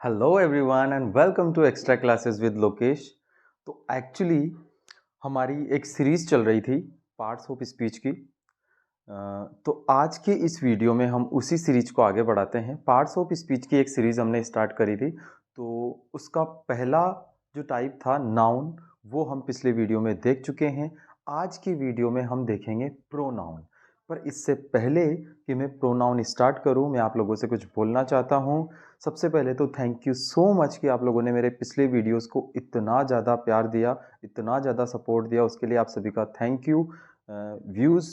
Hello everyone and welcome to extra classes with Lokesh. तो actually हमारी एक सीरीज़ चल रही थी पार्ट्स ऑफ स्पीच की। तो आज के इस वीडियो में हम उसी सीरीज को आगे बढ़ाते हैं। पार्ट्स ऑफ स्पीच की एक सीरीज़ हमने स्टार्ट करी थी, तो उसका पहला जो टाइप था नाउन, वो हम पिछले वीडियो में देख चुके हैं। आज की वीडियो में हम देखेंगे प्रोनाउन। पर इससे पहले कि मैं प्रोनाउन स्टार्ट करूं, मैं आप लोगों से कुछ बोलना चाहता हूं। सबसे पहले तो थैंक यू सो मच कि आप लोगों ने मेरे पिछले वीडियोस को इतना ज़्यादा प्यार दिया, इतना ज़्यादा सपोर्ट दिया, उसके लिए आप सभी का थैंक यू। व्यूज़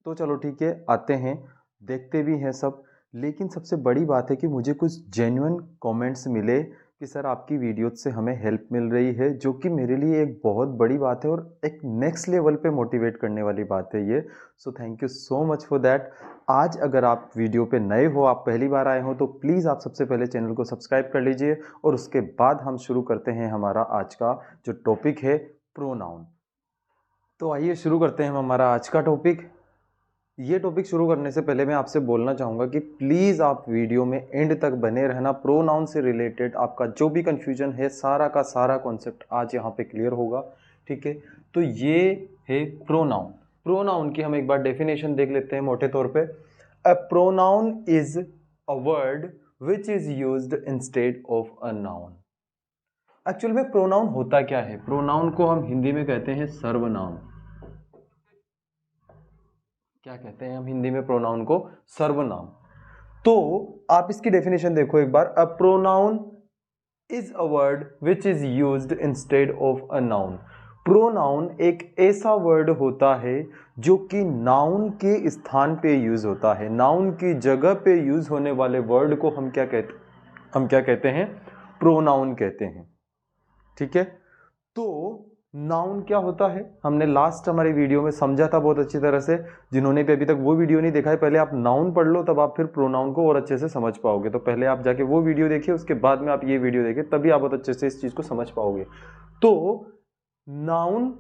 तो चलो ठीक है, आते हैं, देखते भी हैं सब। लेकिन सबसे बड़ी बात है कि मुझे कुछ जेन्युइन कमेंट्स मिले कि सर आपकी वीडियो से हमें हेल्प मिल रही है, जो कि मेरे लिए एक बहुत बड़ी बात है और एक नेक्स्ट लेवल पे मोटिवेट करने वाली बात है ये। So thank you so much for that. आज अगर आप वीडियो पे नए हो, आप पहली बार आए हो, तो प्लीज़ आप सबसे पहले चैनल को सब्सक्राइब कर लीजिए और उसके बाद हम शुरू करते हैं हमारा आज का जो टॉपिक है, प्रोनाउन। तो आइए शुरू करते हैं हम हमारा आज का टॉपिक। ये टॉपिक शुरू करने से पहले मैं आपसे बोलना चाहूँगा कि प्लीज़ आप वीडियो में एंड तक बने रहना। प्रोनाउन से रिलेटेड आपका जो भी कन्फ्यूजन है, सारा का सारा कॉन्सेप्ट आज यहाँ पे क्लियर होगा, ठीक है। तो ये है प्रोनाउन। प्रोनाउन की हम एक बार डेफिनेशन देख लेते हैं मोटे तौर पे। अ pronoun is a word which is used instead of a noun. Actual में प्रोनाउन होता क्या है? प्रोनाउन को हम हिंदी में कहते हैं सर्वनाम। क्या कहते हैं हम हिंदी में प्रोनाउन को? सर्वनाम। तो आप इसकी डेफिनेशन देखो एक बार। A pronoun is a word which is used instead of a noun. Pronoun एक ऐसा वर्ड होता है जो कि नाउन के स्थान पे यूज होता है। नाउन की जगह पे यूज होने वाले वर्ड को हम क्या कहते हैं? प्रोनाउन कहते हैं, ठीक है। तो नाउन क्या होता है, हमने लास्ट हमारी वीडियो में समझा था बहुत अच्छी तरह से। जिन्होंने भी अभी तक वो वीडियो नहीं देखा है, पहले आप नाउन पढ़ लो, तब आप फिर प्रोनाउन को और अच्छे से समझ पाओगे। तो पहले आप जाके वो वीडियो देखिए, उसके बाद में आप ये वीडियो देखिए, तभी आप बहुत अच्छे से इस चीज को समझ पाओगे। तो नाउन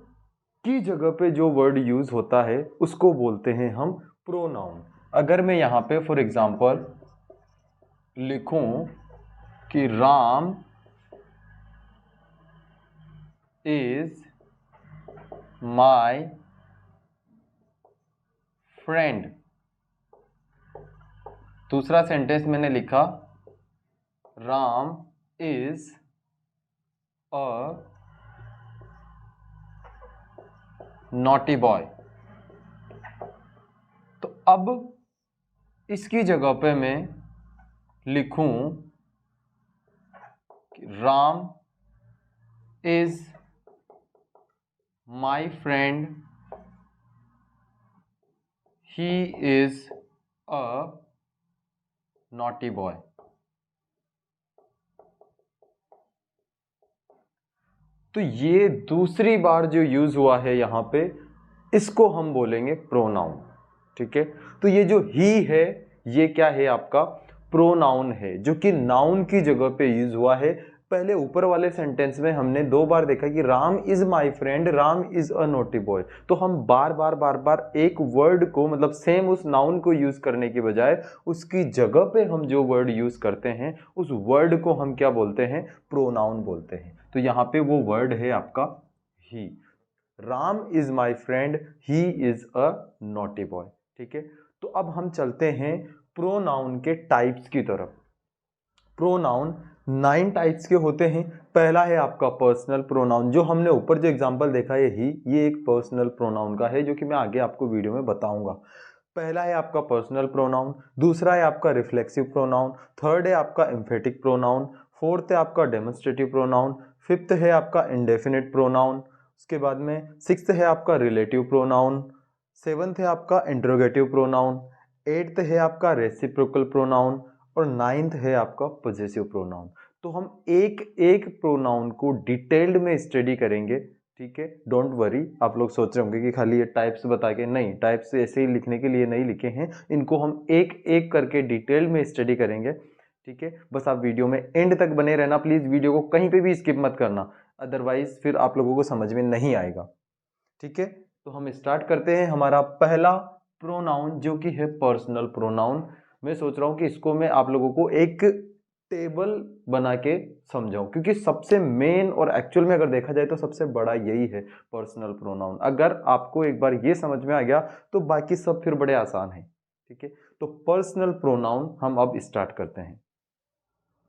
की जगह पे जो वर्ड यूज होता है उसको बोलते हैं हम प्रोनाउन। अगर मैं यहां पे फॉर एग्जाम्पल लिखूं कि राम इज माई फ्रेंड, दूसरा सेंटेंस मैंने लिखा Ram is a naughty boy. तो अब इसकी जगह पे मैं लिखूं कि Ram is my friend, he is a naughty boy. तो ये दूसरी बार जो यूज हुआ है यहां पे, इसको हम बोलेंगे प्रोनाउन, ठीक है। तो ये जो ही है, ये क्या है? आपका प्रोनाउन है, जो कि नाउन की जगह पे यूज हुआ है। पहले ऊपर वाले सेंटेंस में हमने दो बार देखा कि Ram is my friend, Ram is a naughty boy. तो हम बार बार एक वर्ड को, मतलब सेम उस नाउन को यूज करने की बजाय उसकी जगह पे हम जो वर्ड यूज करते हैं, उस वर्ड को हम क्या बोलते हैं? प्रोनाउन बोलते हैं। तो यहाँ पे वो वर्ड है आपका ही। Ram is my friend, he is a naughty boy, ठीक है। तो अब हम चलते हैं प्रोनाउन के टाइप्स की तरफ। प्रोनाउन 9 टाइप्स के होते हैं। पहला है आपका पर्सनल प्रोनाउन, जो हमने ऊपर जो एग्जांपल देखा है ही, ये एक पर्सनल प्रोनाउन का है, जो कि मैं आगे आपको वीडियो में बताऊंगा। पहला है आपका पर्सनल प्रोनाउन, दूसरा है आपका रिफ्लेक्सिव प्रोनाउन, थर्ड है आपका एम्फेटिक प्रोनाउन, फोर्थ है आपका डेमोन्स्ट्रेटिव प्रोनाउन, फिफ्थ है आपका इंडेफिनिट प्रोनाउन, उसके बाद में सिक्स्थ है आपका रिलेटिव प्रोनाउन, सेवंथ है आपका इंट्रोगेटिव प्रोनाउन, एट्थ है आपका रेसिप्रोकल प्रोनाउन और नाइन्थ है आपका पॉजेसिव प्रोनाउन। तो हम एक एक प्रोनाउन को डिटेल्ड में स्टडी करेंगे, ठीक है। डोंट वरी, आप लोग सोच रहे होंगे कि खाली ये टाइप्स बता के, नहीं, टाइप्स ऐसे ही लिखने के लिए नहीं लिखे हैं, इनको हम एक एक करके डिटेल में स्टडी करेंगे, ठीक है। बस आप वीडियो में एंड तक बने रहना, प्लीज वीडियो को कहीं पे भी स्किप मत करना, अदरवाइज फिर आप लोगों को समझ में नहीं आएगा, ठीक है। तो हम स्टार्ट करते हैं हमारा पहला प्रोनाउन, जो कि है पर्सनल प्रोनाउन। मैं सोच रहा हूं कि इसको मैं आप लोगों को एक टेबल बना के समझाऊं, क्योंकि सबसे मेन और एक्चुअल में अगर देखा जाए तो सबसे बड़ा यही है पर्सनल प्रोनाउन। अगर आपको एक बार ये समझ में आ गया तो बाकी सब फिर बड़े आसान है। ठीक है, तो पर्सनल प्रोनाउन हम अब स्टार्ट करते हैं।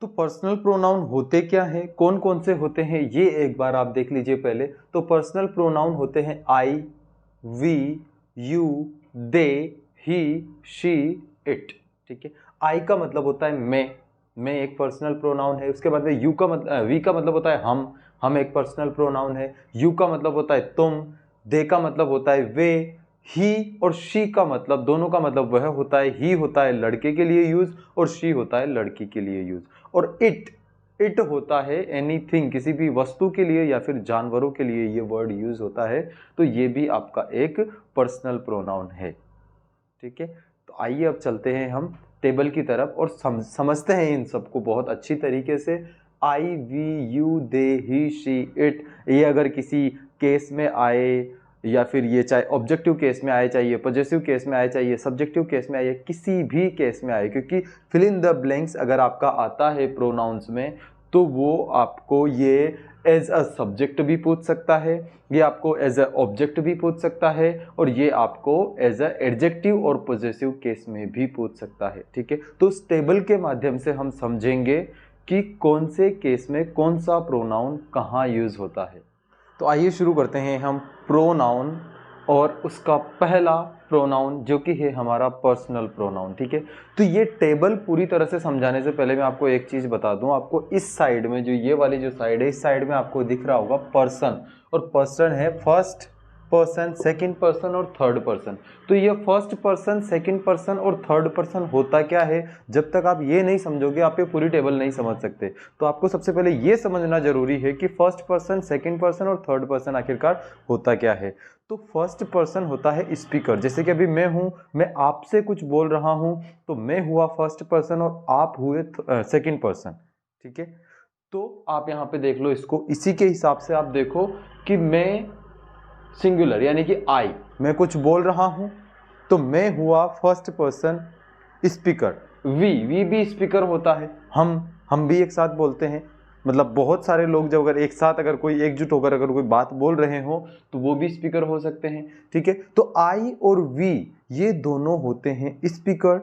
तो पर्सनल प्रोनाउन होते क्या हैं, कौन कौन से होते हैं, ये एक बार आप देख लीजिए पहले। तो पर्सनल प्रोनाउन होते हैं I, we, you, they, he, she, it. ठीक है, आई का मतलब होता है मैं एक पर्सनल प्रोनाउन है। उसके बाद में यू का मतलब, वी का मतलब होता है हम एक पर्सनल प्रोनाउन है। यू का मतलब होता है तुम, दे का मतलब होता है वे, ही और शी का मतलब, दोनों का मतलब वह होता है, ही होता है लड़के के लिए यूज और शी होता है लड़की के लिए यूज। और इट होता है एनीथिंग, किसी भी वस्तु के लिए या फिर जानवरों के लिए ये वर्ड यूज होता है। तो ये भी आपका एक पर्सनल प्रोनाउन है। ठीक है, तो आइए अब चलते हैं हम टेबल की तरफ और समझते हैं इन सबको बहुत अच्छी तरीके से। I, we, you, they, he, she, it, ये अगर किसी केस में आए या फिर ये चाहे ऑब्जेक्टिव केस में आए, चाहिए पॉजिटिव केस में आए, चाहिए सब्जेक्टिव केस में आए, किसी भी केस में आए, क्योंकि फिल इन द ब्लैंक्स अगर आपका आता है प्रोनाउंस में तो वो आपको ये एज अ सब्जेक्ट भी पूछ सकता है, ये आपको एज अ ऑब्जेक्ट भी पूछ सकता है और ये आपको एज अ एडजेक्टिव और पॉजेसिव केस में भी पूछ सकता है। ठीक है, तो उस टेबल के माध्यम से हम समझेंगे कि कौन से केस में कौन सा प्रोनाउन कहाँ यूज होता है। तो आइए शुरू करते हैं हम प्रोनाउन और उसका पहला प्रोनाउन जो कि है हमारा पर्सनल प्रोनाउन। ठीक है, तो ये टेबल पूरी तरह से समझाने से पहले मैं आपको एक चीज बता दूं। आपको इस साइड में जो ये वाली जो साइड है, इस साइड में आपको दिख रहा होगा पर्सन, और पर्सन है फर्स्ट पर्सन, सेकंड पर्सन और थर्ड पर्सन। तो ये फर्स्ट पर्सन, सेकंड पर्सन और थर्ड पर्सन होता क्या है, जब तक आप ये नहीं समझोगे आप ये पूरी टेबल नहीं समझ सकते। तो आपको सबसे पहले ये समझना जरूरी है कि फर्स्ट पर्सन, सेकंड पर्सन और थर्ड पर्सन आखिरकार होता क्या है। तो फर्स्ट पर्सन होता है स्पीकर, जैसे कि अभी मैं हूं, मैं आपसे कुछ बोल रहा हूं, तो मैं हुआ फर्स्ट पर्सन और आप हुए सेकंड पर्सन। ठीक है, तो आप यहां पे देख लो इसको, इसी के हिसाब से आप देखो कि मैं सिंगुलर यानी कि आई, मैं कुछ बोल रहा हूं तो मैं हुआ फर्स्ट पर्सन स्पीकर। वी भी स्पीकर होता है, हम भी एक साथ बोलते हैं, मतलब बहुत सारे लोग जब अगर एक साथ अगर कोई एकजुट होकर अगर कोई बात बोल रहे हो तो वो भी स्पीकर हो सकते हैं। ठीक है, तो आई और वी ये दोनों होते हैं स्पीकर।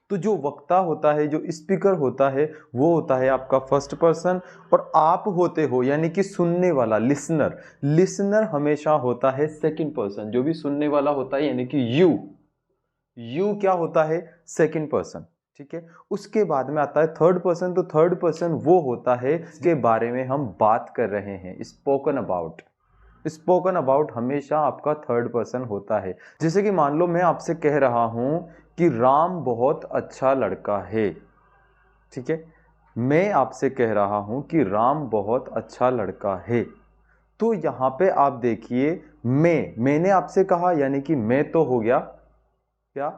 तो जो वक्ता होता है, जो स्पीकर होता है, वो होता है आपका फर्स्ट पर्सन, और आप होते हो यानी कि सुनने वाला लिसनर हमेशा होता है सेकंड पर्सन। जो भी सुनने वाला होता है यानी कि यू क्या होता है, सेकंड पर्सन। ठीक है, उसके बाद में आता है थर्ड पर्सन। तो थर्ड पर्सन वो होता है जिसके बारे में हम बात कर रहे हैं, स्पोकन अबाउट हमेशा आपका थर्ड पर्सन होता है। जैसे कि मान लो मैं आपसे कह रहा हूं कि राम बहुत अच्छा लड़का है। ठीक है, मैं आपसे कह रहा हूं कि राम बहुत अच्छा लड़का है। तो यहां पे आप देखिए, मैंने आपसे कहा यानी कि मैं तो हो गया क्या,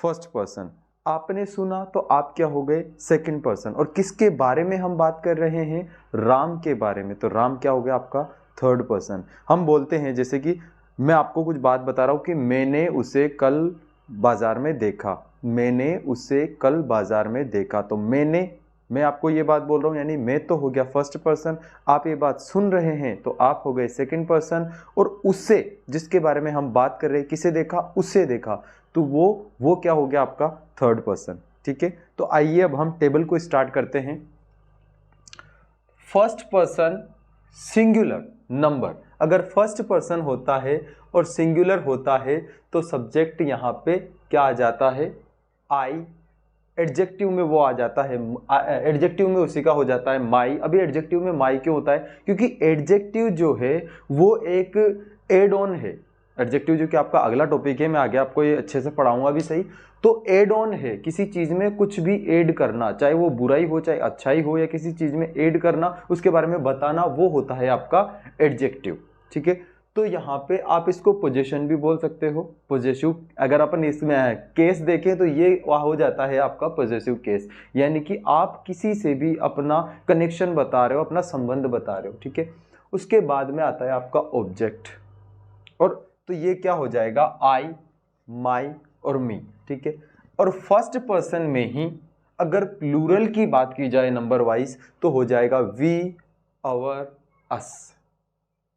फर्स्ट पर्सन। आपने सुना तो आप क्या हो गए, सेकंड पर्सन। और किसके बारे में हम बात कर रहे हैं, राम के बारे में। तो राम क्या हो गया आपका थर्ड पर्सन। हम बोलते हैं जैसे कि मैं आपको कुछ बात बता रहा हूं कि मैंने उसे कल बाजार में देखा, तो मैं आपको ये बात बोल रहा हूं यानी मैं तो हो गया फर्स्ट पर्सन। आप ये बात सुन रहे हैं तो आप हो गए सेकंड पर्सन। और उससे, जिसके बारे में हम बात कर रहे हैं, किसे देखा, उसे देखा, तो वो क्या हो गया आपका थर्ड पर्सन। ठीक है, तो आइए अब हम टेबल को स्टार्ट करते हैं। फर्स्ट पर्सन सिंगुलर नंबर, अगर फर्स्ट पर्सन होता है और सिंगुलर होता है तो सब्जेक्ट यहां पे क्या आ जाता है, आई। एडजेक्टिव में वो आ जाता है, एडजेक्टिव में उसी का हो जाता है माई। अभी एडजेक्टिव में माई क्यों होता है, क्योंकि एडजेक्टिव जो है वो एक एड ऑन है। एडजेक्टिव जो कि आपका अगला टॉपिक है, मैं आगे आपको ये अच्छे से पढ़ाऊंगा भी सही। तो एड ऑन है, किसी चीज में कुछ भी ऐड करना, चाहे वो बुराई हो चाहे अच्छाई हो, या किसी चीज में ऐड करना, उसके बारे में बताना, वो होता है आपका एडजेक्टिव। ठीक है, तो यहाँ पे आप इसको पोजेशन भी बोल सकते हो, पॉजेसिव। अगर अपन इसमें केस देखें तो ये हो जाता है आपका पॉजेसिव केस, यानी कि आप किसी से भी अपना कनेक्शन बता रहे हो, अपना संबंध बता रहे हो। ठीक है, उसके बाद में आता है आपका ऑब्जेक्ट, और तो ये क्या हो जाएगा, आई, माई और मी। ठीक है, और फर्स्ट पर्सन में ही अगर प्लूरल की बात की जाए नंबर वाइज तो हो जाएगा वी, आवर, अस।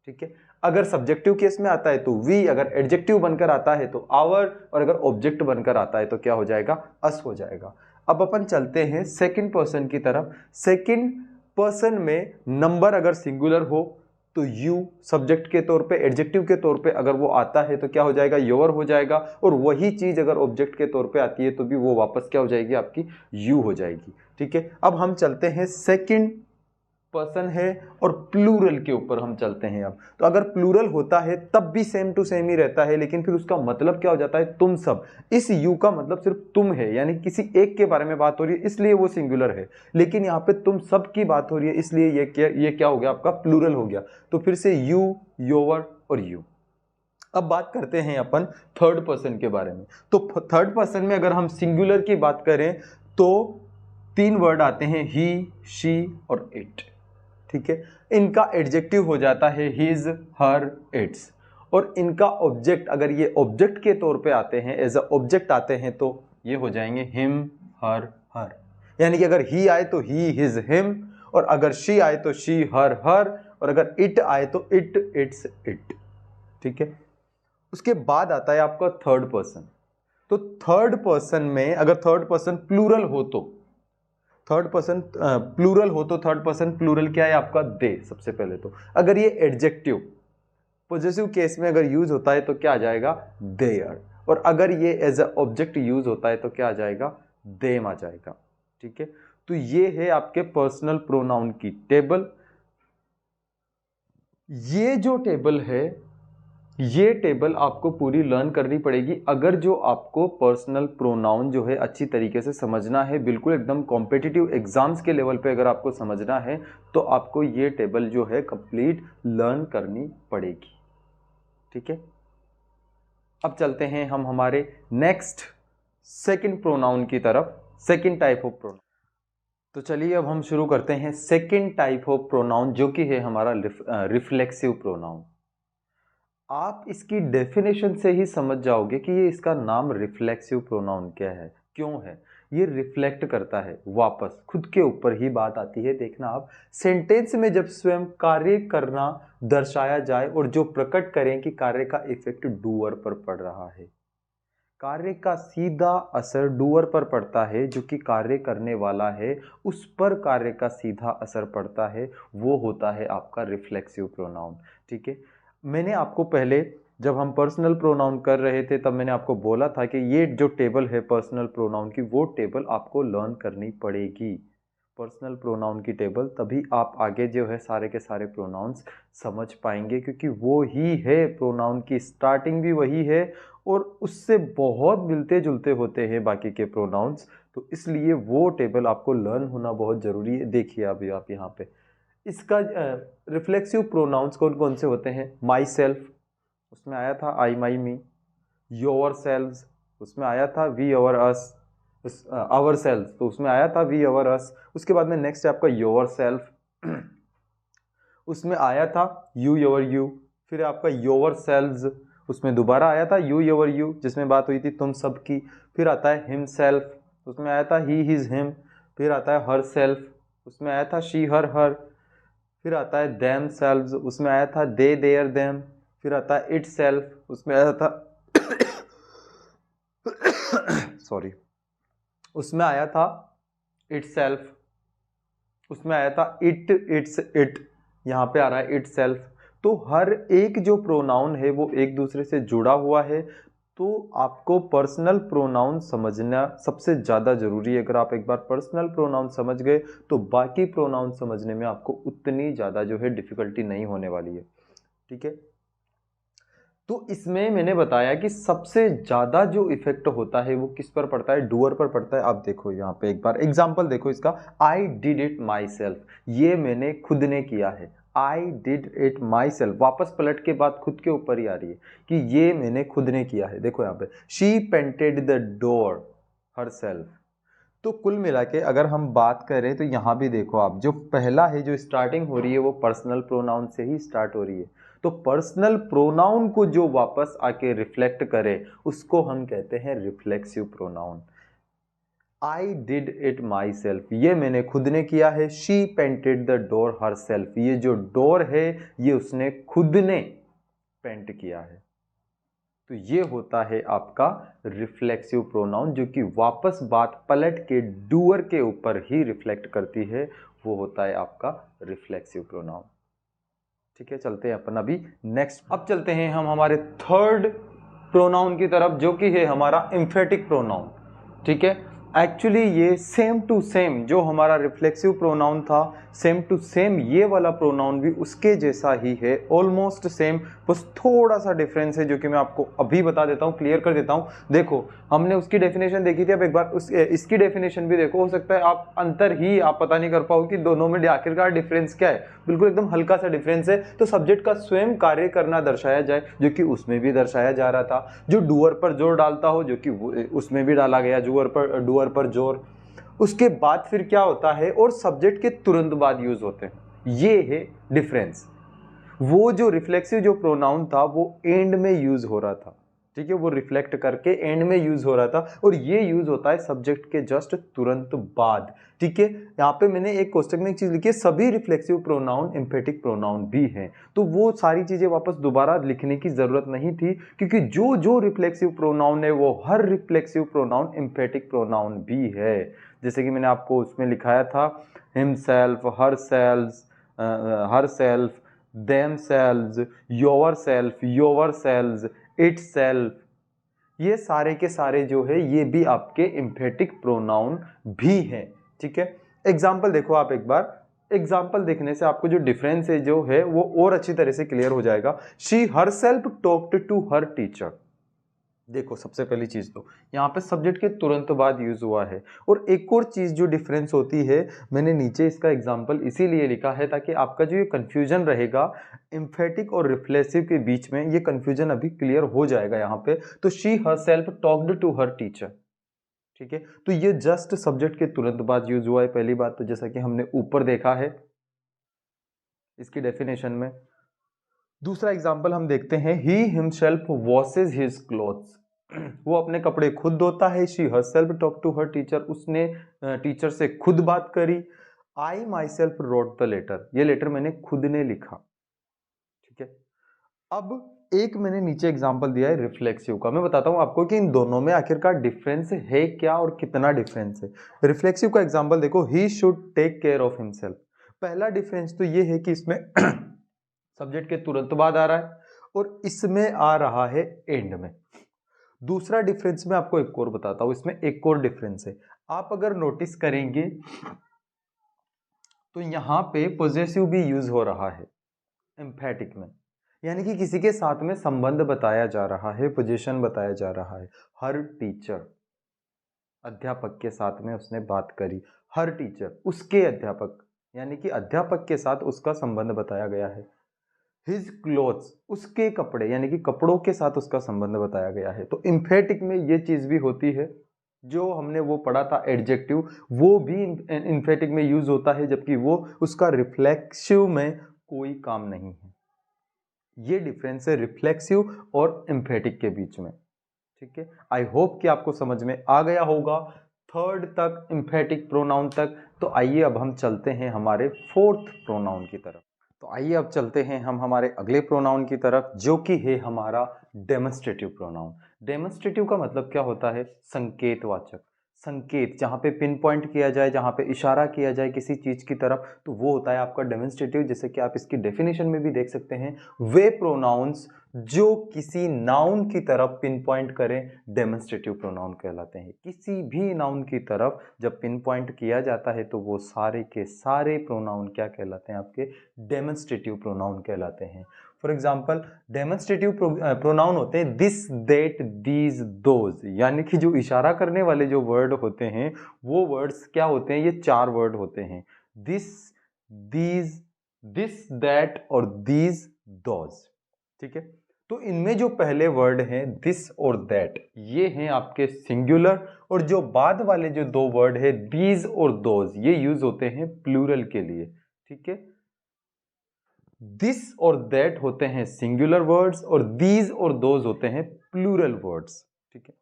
ठीक है, अगर सब्जेक्टिव केस में आता है तो वी, अगर एडजेक्टिव बनकर आता है तो आवर, और अगर ऑब्जेक्ट बनकर आता है तो क्या हो जाएगा, अस हो जाएगा। अब अपन चलते हैं सेकंड पर्सन की तरफ। सेकंड पर्सन में नंबर अगर सिंगुलर हो तो यू सब्जेक्ट के तौर पे, एडजेक्टिव के तौर पे अगर वो आता है तो क्या हो जाएगा, योर हो जाएगा, और वही चीज अगर ऑब्जेक्ट के तौर पे आती है तो भी वो वापस क्या हो जाएगी, आपकी यू हो जाएगी। ठीक है, अब हम चलते हैं सेकंड पर्सन है और प्लूरल के ऊपर हम चलते हैं। अब तो अगर प्लूरल होता है तब भी सेम टू सेम ही रहता है, लेकिन फिर उसका मतलब क्या हो जाता है, तुम सब। इस यू का मतलब सिर्फ तुम है, यानी किसी एक के बारे में बात हो रही है इसलिए वो सिंगुलर है, लेकिन यहाँ पे तुम सब की बात हो रही है इसलिए ये क्या हो गया, आपका प्लूरल हो गया। तो फिर से यू, योवर और यू। अब बात करते हैं अपन थर्ड पर्सन के बारे में। तो थर्ड पर्सन में अगर हम सिंगुलर की बात करें तो 3 वर्ड आते हैं, ही, शी और इट। ठीक है, इनका एडजेक्टिव हो जाता है हिज, हर, इट्स, और इनका ऑब्जेक्ट अगर ये ऑब्जेक्ट के तौर पे आते हैं, एज अ ऑब्जेक्ट आते हैं तो ये हो जाएंगे हिम, हर, हर। यानी कि अगर ही आए तो ही, हिज, हिम, और अगर शी आए तो शी, हर, हर, और अगर इट आए तो इट, इट्स, इट। ठीक है, उसके बाद आता है आपका थर्ड पर्सन। तो थर्ड पर्सन में अगर थर्ड पर्सन प्लूरल हो तो थर्ड पर्सन प्लूरल हो तो थर्ड पर्सन प्लूरल क्या है आपका, दे। सबसे पहले तो अगर ये एडजेक्टिव पॉजेसिव केस में अगर यूज होता है तो क्या आ जाएगा, देयर, और अगर ये एज अ ऑब्जेक्ट यूज होता है तो क्या आ जाएगा, देम आ जाएगा। ठीक है, तो ये है आपके पर्सनल प्रोनाउन की टेबल। ये जो टेबल है, ये टेबल आपको पूरी लर्न करनी पड़ेगी अगर जो आपको पर्सनल प्रोनाउन जो है अच्छी तरीके से समझना है, बिल्कुल एकदम कॉम्पिटिटिव एग्जाम्स के लेवल पे अगर आपको समझना है तो आपको ये टेबल जो है कंप्लीट लर्न करनी पड़ेगी। ठीक है, अब चलते हैं हम हमारे नेक्स्ट सेकंड प्रोनाउन की तरफ, सेकंड टाइप ऑफ प्रोनाउन। तो चलिए अब हम शुरू करते हैं सेकंड टाइप ऑफ प्रोनाउन, जो कि है हमारा रिफ्लेक्सिव प्रोनाउन। आप इसकी डेफिनेशन से ही समझ जाओगे कि ये इसका नाम रिफ्लेक्सिव प्रोनाउन क्या है, क्यों है। ये रिफ्लेक्ट करता है, वापस खुद के ऊपर ही बात आती है। देखना आप, सेंटेंस में जब स्वयं कार्य करना दर्शाया जाए और जो प्रकट करें कि कार्य का इफेक्ट डूअर पर पड़ रहा है, कार्य का सीधा असर डूअर पर पड़ता है, जो कि कार्य करने वाला है उस पर कार्य का सीधा असर पड़ता है, वो होता है आपका रिफ्लेक्सिव प्रोनाउन। ठीक है, मैंने आपको पहले जब हम पर्सनल प्रोनाउन कर रहे थे तब मैंने आपको बोला था कि ये जो टेबल है पर्सनल प्रोनाउन की, वो टेबल आपको लर्न करनी पड़ेगी, पर्सनल प्रोनाउन की टेबल, तभी आप आगे जो है सारे के सारे प्रोनाउंस समझ पाएंगे, क्योंकि वो ही है प्रोनाउन की स्टार्टिंग भी वही है और उससे बहुत मिलते जुलते होते हैं बाकी के प्रोनाउंस, तो इसलिए वो टेबल आपको लर्न होना बहुत ज़रूरी है। देखिए अभी आप यहाँ पे इसका रिफ्लेक्सिव प्रोनाउंस कौन कौन से होते हैं, माई सेल्फ, उसमें आया था आई, माई, मी। योर सेल्व्स, उसमें आया था we, our, us. Ourselves, तो उसमें आया था वी, अवर, अस। उसके बाद में नेक्स्ट है आपका योर सेल्फ, उसमें आया था यू, योर, यू। फिर आपका योर सेल्व्स, उसमें दोबारा आया था यू, योर, यू, जिसमें बात हुई थी तुम सब की। फिर आता है हिम सेल्फ, उसमें आया था ही, हिज, हिम। फिर आता है हर सेल्फ, उसमें आया था शी, हर, हर। फिर आता है देम सेल्व्स, उसमें आया था दे, देयर, देम। फिर आता है इट सेल्फ, उसमें आया था सॉरी, उसमें आया था इट सेल्फ, उसमें आया था इट, इट्स, इट। यहाँ पे आ रहा है इट सेल्फ। तो हर एक जो प्रोनाउन है वो एक दूसरे से जुड़ा हुआ है, तो आपको पर्सनल प्रोनाउन समझना सबसे ज़्यादा जरूरी है। अगर आप एक बार पर्सनल प्रोनाउन समझ गए तो बाकी प्रोनाउन समझने में आपको उतनी ज़्यादा जो है डिफिकल्टी नहीं होने वाली है। ठीक है, तो इसमें मैंने बताया कि सबसे ज़्यादा जो इफेक्ट होता है वो किस पर पड़ता है, डूअर पर पड़ता है। आप देखो यहाँ पे एक बार एग्जाम्पल देखो इसका, I did it my self, ये मैंने खुद ने किया है। I did it my self, वापस पलट के बात खुद के ऊपर ही आ रही है कि ये मैंने खुद ने किया है। देखो यहाँ पे she painted the door her self. तो कुल मिला के अगर हम बात करें तो यहाँ भी देखो आप, जो पहला है जो स्टार्टिंग हो रही है वो पर्सनल प्रोनाउन से ही स्टार्ट हो रही है। तो पर्सनल प्रोनाउन को जो वापस आके रिफ्लेक्ट करे उसको हम कहते हैं reflexive pronoun. I did it my self, ये मैंने खुद ने किया है। She painted the door her self, ये जो डोर है ये उसने खुद ने पेंट किया है। तो ये होता है आपका रिफ्लेक्सिव प्रोनाउन, जो कि वापस बात पलट के डूअर के ऊपर ही रिफ्लेक्ट करती है, वो होता है आपका रिफ्लेक्सिव प्रोनाउन। ठीक है, चलते हैं अपन अभी नेक्स्ट। अब चलते हैं हम हमारे थर्ड प्रोनाउन की तरफ, जो कि है हमारा एम्फेटिक प्रोनाउन। ठीक है, एक्चुअली ये सेम टू सेम जो हमारा रिफ्लेक्सिव प्रोनाउन था, सेम टू सेम ये वाला प्रोनाउन भी उसके जैसा ही है, ऑलमोस्ट सेम, बस थोड़ा सा डिफरेंस है जो कि मैं आपको अभी बता देता हूँ, क्लियर कर देता हूँ। देखो, हमने उसकी डेफिनेशन देखी थी, अब एक बार इसकी डेफिनेशन भी देखो। हो सकता है आप अंतर ही आप पता नहीं कर पाओ कि दोनों में आखिरकार डिफरेंस क्या है। बिल्कुल एकदम हल्का सा डिफरेंस है। तो सब्जेक्ट का स्वयं कार्य करना दर्शाया जाए, जो कि उसमें भी दर्शाया जा रहा था। जो डूअर पर जोर डालता हो, जो कि उसमें भी डाला गया, डूअर पर जोर। उसके बाद फिर क्या होता है, और सब्जेक्ट के तुरंत बाद यूज होते हैं। ये है डिफरेंस। वो जो रिफ्लेक्सिव जो प्रोनाउन था वो एंड में यूज हो रहा था। ठीक है, वो रिफ्लेक्ट करके एंड में यूज हो रहा था, और ये यूज होता है सब्जेक्ट के जस्ट तुरंत बाद। ठीक है, यहाँ पे मैंने एक कोष्टक में एक चीज लिखी है, सभी रिफ्लेक्सिव प्रोनाउन एम्फेटिक प्रोनाउन भी हैं। तो वो सारी चीजें वापस दोबारा लिखने की जरूरत नहीं थी, क्योंकि जो जो रिफ्लेक्सिव प्रोनाउन है वो हर रिफ्लेक्सिव प्रोनाउन एम्फेटिक प्रोनाउन भी है। जैसे कि मैंने आपको उसमें लिखाया था, himself, her self, themselves, yourselves, itself, ये सारे के सारे जो है ये भी आपके एम्फेटिक प्रोनाउन भी हैं। ठीक है, एग्जाम्पल देखो आप एक बार, एग्जाम्पल देखने से आपको जो डिफरेंस है जो है वो और अच्छी तरह से क्लियर हो जाएगा। She herself talked to her teacher. देखो, सबसे पहली चीज तो यहाँ पे सब्जेक्ट के तुरंत बाद यूज हुआ है। और एक और चीज जो डिफरेंस होती है, मैंने नीचे इसका एग्जांपल इसीलिए लिखा है ताकि आपका जो ये कंफ्यूजन रहेगा एम्फेटिक और रिफ्लेक्सिव के बीच में, ये कंफ्यूजन अभी क्लियर हो जाएगा यहाँ पे। तो she herself talked to her teacher. ठीक है, तो ये जस्ट सब्जेक्ट के तुरंत बाद यूज हुआ है, पहली बात तो, जैसा कि हमने ऊपर देखा है इसकी डेफिनेशन में। दूसरा एग्जाम्पल हम देखते हैं, he himself washes his clothes, वो अपने कपड़े खुद धोता है। She herself talk to her teacher, उसने टीचर से खुद बात करी। I myself wrote the letter, ये लेटर मैंने खुद ने लिखा। ठीक है, अब एक मैंने नीचे एग्जांपल दिया है रिफ्लेक्सिव का, मैं बताता हूं आपको कि इन दोनों में आखिरकार डिफरेंस है क्या और कितना डिफरेंस है। रिफ्लेक्सिव का एग्जांपल देखो, he should take care of himself. पहला डिफरेंस तो ये है कि इसमें सब्जेक्ट के तुरंत बाद आ रहा है, और इसमें आ रहा है एंड में। दूसरा डिफरेंस मैं आपको एक और बताता हूं, इसमें एक और डिफरेंस है। आप अगर नोटिस करेंगे तो यहां पे पॉजेसिव भी यूज हो रहा है एम्फेटिक में, यानी कि किसी के साथ में संबंध बताया जा रहा है, पोजीशन बताया जा रहा है। हर टीचर, अध्यापक के साथ में उसने बात करी। हर टीचर, उसके अध्यापक, यानी कि अध्यापक के साथ उसका संबंध बताया गया है। हिज क्लोथ्स, उसके कपड़े, यानी कि कपड़ों के साथ उसका संबंध बताया गया है। तो इम्फेटिक में ये चीज भी होती है, जो हमने वो पढ़ा था एडजेक्टिव, वो भी इम्फेटिक में यूज होता है, जबकि वो उसका रिफ्लेक्सिव में कोई काम नहीं है। ये डिफरेंस है रिफ्लेक्सिव और इम्फेटिक के बीच में। ठीक है, आई होप कि आपको समझ में आ गया होगा थर्ड तक, इम्फेटिक प्रोनाउन तक। तो आइए अब हम चलते हैं हमारे फोर्थ प्रोनाउन की तरफ। तो आइए अब चलते हैं हम हमारे अगले प्रोनाउन की तरफ, जो कि है हमारा डेमोन्स्ट्रेटिव प्रोनाउन। डेमोन्स्ट्रेटिव का मतलब क्या होता है? संकेतवाचक। संकेत, जहां पे पिन पॉइंट किया जाए, जहां पे इशारा किया जाए किसी चीज की तरफ, तो वो होता है आपका डेमोन्स्ट्रेटिव। जैसे कि आप इसकी डेफिनेशन में भी देख सकते हैं, वे प्रोनाउंस जो किसी नाउन की तरफ पिन पॉइंट करें डेमोन्स्ट्रेटिव प्रोनाउन कहलाते हैं। किसी भी नाउन की तरफ जब पिन पॉइंट किया जाता है तो वो सारे के सारे प्रोनाउन क्या कहलाते हैं? आपके डेमोन्स्ट्रेटिव प्रोनाउन कहलाते हैं। फॉर एग्जाम्पल, डेमोन्स्ट्रेटिव प्रोनाउन होते हैं दिस, दैट, दीज, दोज, यानी कि जो इशारा करने वाले जो वर्ड होते हैं वो वर्ड्स क्या होते हैं? ये चार वर्ड होते हैं, दिस, दीज, दिस, दैट और दीज, दोज। ठीक है, तो इनमें जो पहले वर्ड हैं दिस और दैट, ये हैं आपके सिंगुलर, और जो बाद वाले जो दो वर्ड है दीज और दोज, ये यूज होते हैं प्लूरल के लिए। ठीक है, दिस और दैट होते हैं सिंगुलर वर्ड्स, और दीज और दोज होते हैं प्लूरल वर्ड्स। ठीक है,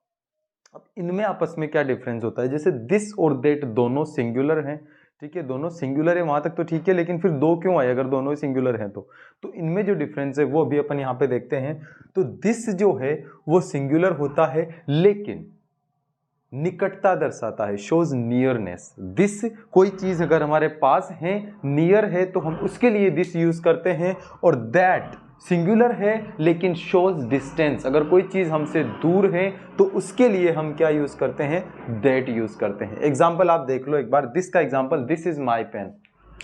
अब इनमें आपस में क्या डिफरेंस होता है, जैसे दिस और दैट दोनों सिंगुलर हैं, ठीक है, दोनों सिंगुलर है वहां तक तो ठीक है, लेकिन फिर दो क्यों आए अगर दोनों ही सिंगुलर हैं तो इनमें जो डिफरेंस है वो अभी अपन यहाँ पे देखते हैं। तो दिस जो है वो सिंगुलर होता है लेकिन निकटता दर्शाता है, शोज नियरनेस। दिस कोई चीज अगर हमारे पास है, नियर है, तो हम उसके लिए दिस यूज करते हैं। और दैट सिंगुलर है लेकिन शोज डिस्टेंस, अगर कोई चीज हमसे दूर है तो उसके लिए हम क्या यूज करते हैं, दैट यूज करते हैं। एग्जाम्पल आप देख लो एक बार, दिस का example, this is my pen,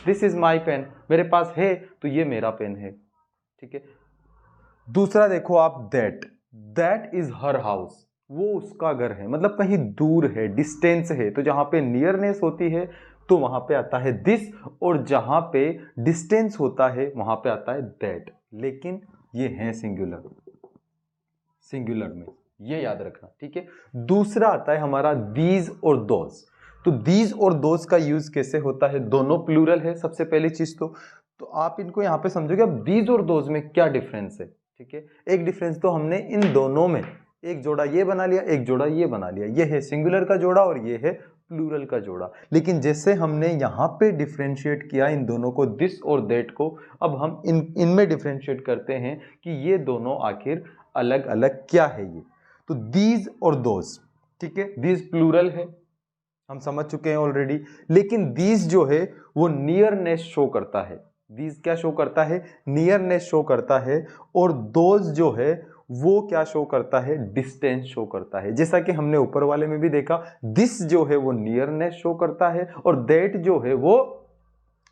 this is my pen, मेरे पास है तो ये मेरा पेन है, ठीक है। दूसरा देखो आप, that, that is her house, वो उसका घर है, मतलब कहीं दूर है, डिस्टेंस है, तो जहां पे नियरनेस होती है तो वहां पे आता है दिस, और जहां पे डिस्टेंस होता है वहां पे आता है दैट, लेकिन ये है सिंगुलर, सिंगुलर में, ये याद रखना, ठीक है। दूसरा आता है हमारा दीज और दोज। तो दीज और दोज का यूज कैसे होता है, दोनों प्लूरल है सबसे पहली चीज तो आप इनको यहां पे समझोगे। अब दीज और दोज में क्या डिफरेंस है, ठीक है। एक डिफरेंस तो हमने इन दोनों में, एक जोड़ा ये बना लिया, एक जोड़ा ये बना लिया, ये है सिंगुलर का जोड़ा और ये है प्लूरल का जोड़ा। लेकिन जैसे हमने यहाँ पे डिफरेंशिएट किया इन दोनों को, दिस और दैट को, अब हम इनमें डिफरेंशिएट करते हैं कि ये दोनों आखिर अलग अलग क्या है। ये तो दीज और दोज, ठीक है, दीज प्लूरल है, हम समझ चुके हैं ऑलरेडी, लेकिन दीज जो है वो नियरनेस शो करता है। दीज क्या शो करता है, नियरनेस शो करता है। और दोज जो है वो क्या शो करता है, डिस्टेंस शो करता है। जैसा कि हमने ऊपर वाले में भी देखा, दिस जो है वो नियरनेस शो करता है और दैट जो है वो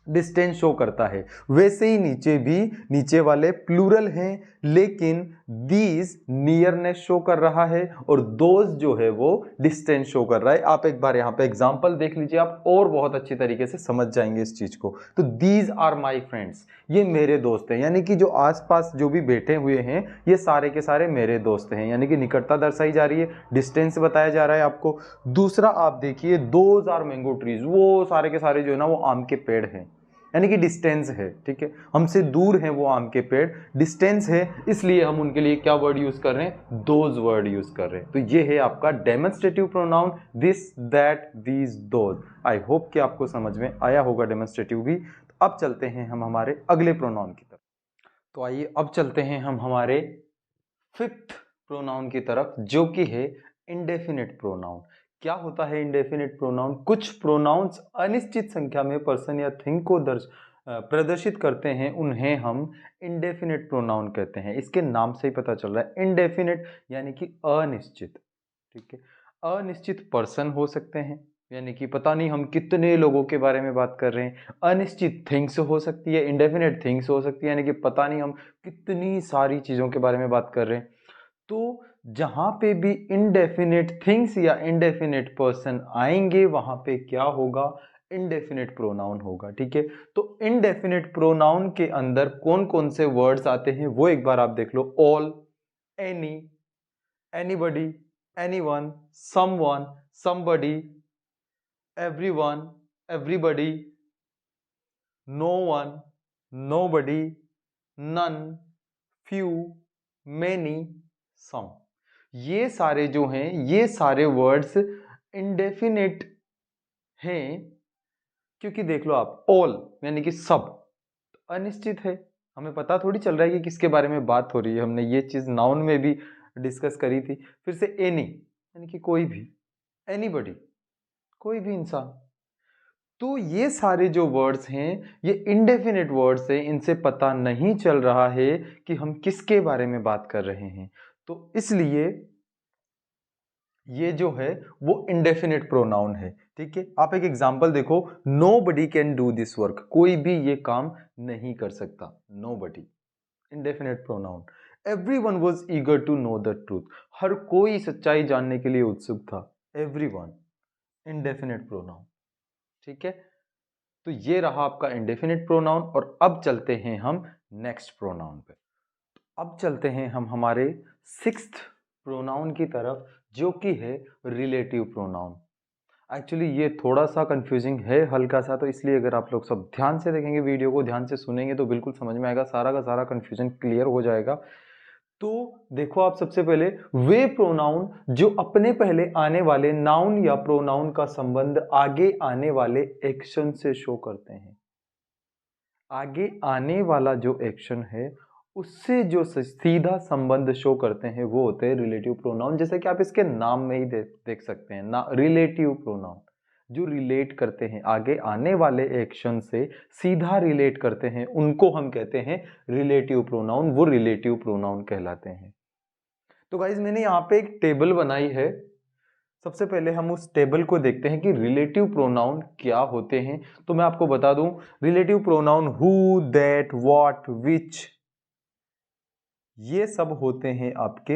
डिस्टेंस शो करता है। वैसे ही नीचे भी, नीचे वाले प्लूरल हैं लेकिन दीज नियरनेस शो कर रहा है और दोज जो है वो डिस्टेंस शो कर रहा है। आप एक बार यहाँ पे एग्जांपल देख लीजिए, आप और बहुत अच्छी तरीके से समझ जाएंगे इस चीज को। तो दीज आर माई फ्रेंड्स, ये मेरे दोस्त हैं, यानी कि जो आसपास जो भी बैठे हुए हैं ये सारे के सारे मेरे दोस्त हैं, यानी कि निकटता दर्शाई जा रही है, डिस्टेंस बताया जा रहा है आपको। दूसरा आप देखिए, दोज आर मैंगो ट्रीज, वो सारे के सारे जो है ना वो आम के पेड़ हैं, यानी कि डिस्टेंस है, ठीक है, हमसे दूर हैं वो आम के पेड़, डिस्टेंस है, इसलिए हम उनके लिए क्या वर्ड यूज कर रहे हैं, दोज वर्ड यूज कर रहे हैं। तो ये है आपका demonstrative pronoun, this, that, these, those. I hope कि आपको समझ में आया होगा डेमोन्स्ट्रेटिव भी। तो अब चलते हैं हम हमारे अगले प्रोनाउन की तरफ। तो आइए अब चलते हैं हम हमारे फिफ्थ प्रोनाउन की तरफ, जो कि है इंडेफिनिट प्रोनाउन। क्या होता है इंडेफिनिट प्रोनाउन, कुछ प्रोनाउंस अनिश्चित संख्या में पर्सन या थिंग को प्रदर्शित करते हैं, उन्हें हम इंडेफिनिट प्रोनाउन कहते हैं। इसके नाम से ही पता चल रहा है, इंडेफिनिट यानी कि अनिश्चित, ठीक है। अनिश्चित पर्सन हो सकते हैं, यानी कि पता नहीं हम कितने लोगों के बारे में बात कर रहे हैं। अनिश्चित थिंग्स हो सकती है, इंडेफिनिट थिंग्स हो सकती है, यानी कि पता नहीं हम कितनी सारी चीज़ों के बारे में बात कर रहे हैं। तो जहां पे भी इंडेफिनिट थिंग्स या इंडेफिनिट पर्सन आएंगे वहां पे क्या होगा, इंडेफिनिट प्रोनाउन होगा, ठीक है। तो इंडेफिनिट प्रोनाउन के अंदर कौन कौन से वर्ड्स आते हैं वो एक बार आप देख लो। All, any, anybody, anyone, someone, somebody, everyone, everybody, no one, nobody, none, few, many, some. ये सारे जो हैं, ये सारे वर्ड्स इंडेफिनिट हैं, क्योंकि देख लो आप, ऑल यानी कि सब अनिश्चित है, हमें पता थोड़ी चल रहा है कि किसके बारे में बात हो रही है, हमने ये चीज नाउन में भी डिस्कस करी थी। फिर से एनी यानी कि कोई भी, एनीबडी कोई भी इंसान। तो ये सारे जो वर्ड्स हैं ये इंडेफिनिट वर्ड्स हैं, इनसे पता नहीं चल रहा है कि हम किसके बारे में बात कर रहे हैं, तो इसलिए ये जो है वो इंडेफिनिट प्रोनाउन है, ठीक है। आप एक एग्जांपल देखो, nobody can do this work, कोई भी ये काम नहीं कर सकता, nobody, indefinite pronoun. Everyone was eager to know the truth, हर कोई सच्चाई जानने के लिए उत्सुक था, एवरीवन, इंडेफिनिट प्रोनाउन, ठीक है। तो ये रहा आपका इंडेफिनिट प्रोनाउन। और अब चलते हैं हम नेक्स्ट प्रोनाउन पे। अब चलते हैं हम हमारे सिक्स्थ प्रोनाउन की तरफ, जो कि है रिलेटिव प्रोनाउन। एक्चुअली ये थोड़ा सा कंफ्यूजिंग है हल्का सा, तो इसलिए अगर आप लोग सब ध्यान से देखेंगे, वीडियो को ध्यान से सुनेंगे तो बिल्कुल समझ में आएगा, सारा का सारा कंफ्यूजन क्लियर हो जाएगा। तो देखो आप सबसे पहले वे प्रोनाउन जो अपने पहले आने वाले नाउन या प्रोनाउन का संबंध आगे आने वाले एक्शन से शो करते हैं। आगे आने वाला जो एक्शन है उससे जो सीधा संबंध शो करते हैं वो होते हैं रिलेटिव प्रोनाउन। जैसे कि आप इसके नाम में ही देख सकते हैं ना, रिलेटिव प्रोनाउन जो रिलेट करते हैं आगे आने वाले एक्शन से सीधा रिलेट करते हैं उनको हम कहते हैं रिलेटिव प्रोनाउन, वो रिलेटिव प्रोनाउन कहलाते हैं। तो गाइज मैंने यहाँ पे एक टेबल बनाई है। सबसे पहले हम उस टेबल को देखते हैं कि रिलेटिव प्रोनाउन क्या होते हैं। तो मैं आपको बता दूं, relative pronoun who, that, what, which, ये सब होते हैं आपके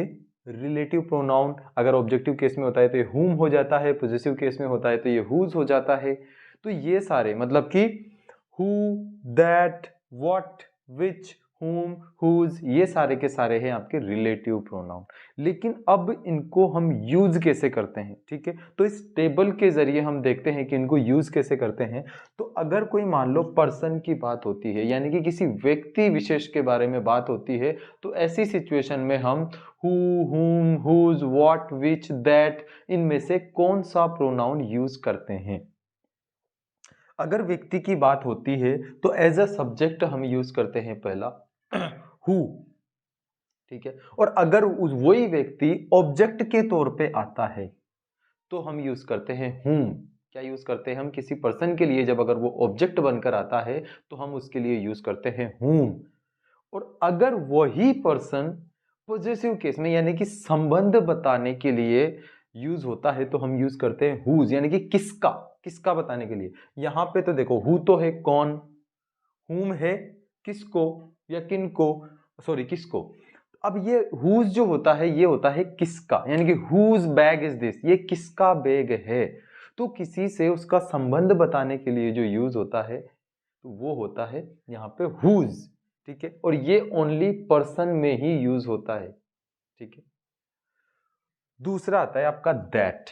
रिलेटिव प्रोनाउन। अगर ऑब्जेक्टिव केस में होता है तो ये whom हो जाता है, पॉजिटिव केस में होता है तो ये whose हो जाता है। तो ये सारे मतलब कि who, that, what, which, whom, whose, ये सारे के सारे हैं आपके रिलेटिव प्रोनाउन। लेकिन अब इनको हम यूज कैसे करते हैं, ठीक है। तो इस टेबल के जरिए हम देखते हैं कि इनको यूज कैसे करते हैं। तो अगर कोई मान लो पर्सन की बात होती है, यानी कि किसी व्यक्ति विशेष के बारे में बात होती है, तो ऐसी सिचुएशन में हम who, whom, whose, what, which, that, इनमें से कौन सा प्रोनाउन यूज करते हैं। अगर व्यक्ति की बात होती है तो एज अ सब्जेक्ट हम यूज करते हैं पहला हु, ठीक है। और अगर वही व्यक्ति ऑब्जेक्ट के तौर पे आता है तो हम यूज करते हैं whom। क्या यूज करते हैं हम किसी पर्सन के लिए, जब अगर वो ऑब्जेक्ट बनकर आता है तो हम उसके लिए यूज करते हैं whom। और अगर वही पर्सन पॉजिटिव केस में यानी कि संबंध बताने के लिए यूज होता है तो हम यूज करते हैं whose, यानी कि किसका, किसका बताने के लिए। यहां पे तो देखो who तो है कौन, whom है किसको या किनको, सॉरी किसको। अब ये whose जो होता है ये होता है किसका, यानी कि whose bag is this, ये किसका बैग है। तो किसी से उसका संबंध बताने के लिए जो यूज होता है तो वो होता है यहाँ पे whose, ठीक है। और ये ओनली पर्सन में ही यूज होता है, ठीक है। दूसरा आता है आपका दैट।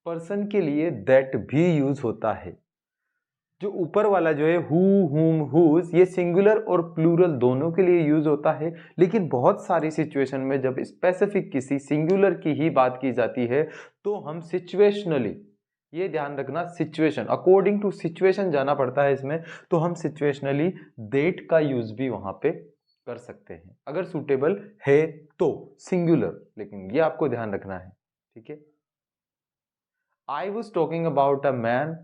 पर्सन के लिए दैट भी यूज होता है। जो ऊपर वाला जो है हु, हुम, हुज, ये सिंगुलर और प्लूरल दोनों के लिए यूज होता है। लेकिन बहुत सारी सिचुएशन में जब स्पेसिफिक किसी सिंगुलर की ही बात की जाती है तो हम सिचुएशनली, ये ध्यान रखना, सिचुएशन अकॉर्डिंग टू सिचुएशन जाना पड़ता है इसमें। तो हम सिचुएशनली दैट का यूज भी वहां पे कर सकते हैं अगर सुटेबल है तो, सिंगुलर, लेकिन ये आपको ध्यान रखना है, ठीक है। I was talking about a man,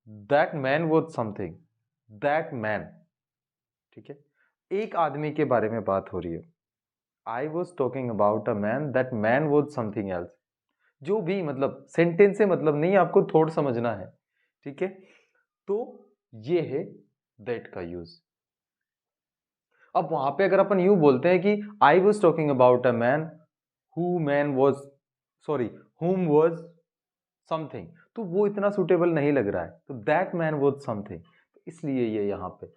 that man was something, that man, ठीक है। एक आदमी के बारे में बात हो रही है। I was talking about a man, that man was something else. जो भी मतलब सेंटेंस से मतलब नहीं, आपको थोड़ा समझना है, ठीक है। तो ये है दैट का यूज। अब वहां पे अगर अपन यू बोलते हैं कि I was talking about a man who man was, sorry हुम वॉज समथिंग, तो वो इतना सुटेबल नहीं लग रहा है। तो दैट मैन वॉज समथिंग, इसलिए ये यहाँ पे,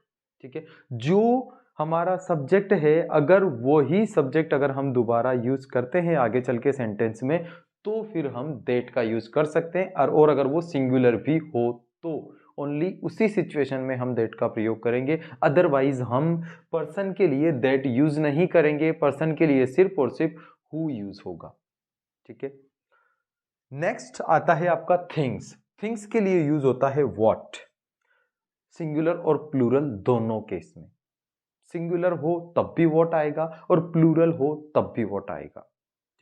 ठीक है। जो हमारा सब्जेक्ट है, अगर वो ही सब्जेक्ट अगर हम दोबारा यूज करते हैं आगे चल के सेंटेंस में तो फिर हम दैट का यूज कर सकते हैं। और अगर वो सिंगुलर भी हो तो ओनली उसी सिचुएशन में हम दैट का प्रयोग करेंगे। अदरवाइज हम पर्सन के लिए दैट यूज नहीं करेंगे, पर्सन के लिए सिर्फ और सिर्फ हु यूज होगा, ठीक है। नेक्स्ट आता है आपका थिंग्स। थिंग्स के लिए यूज होता है व्हाट, सिंगुलर और प्लूरल दोनों केस में। सिंगुलर हो तब भी व्हाट आएगा और प्लूरल हो तब भी व्हाट आएगा,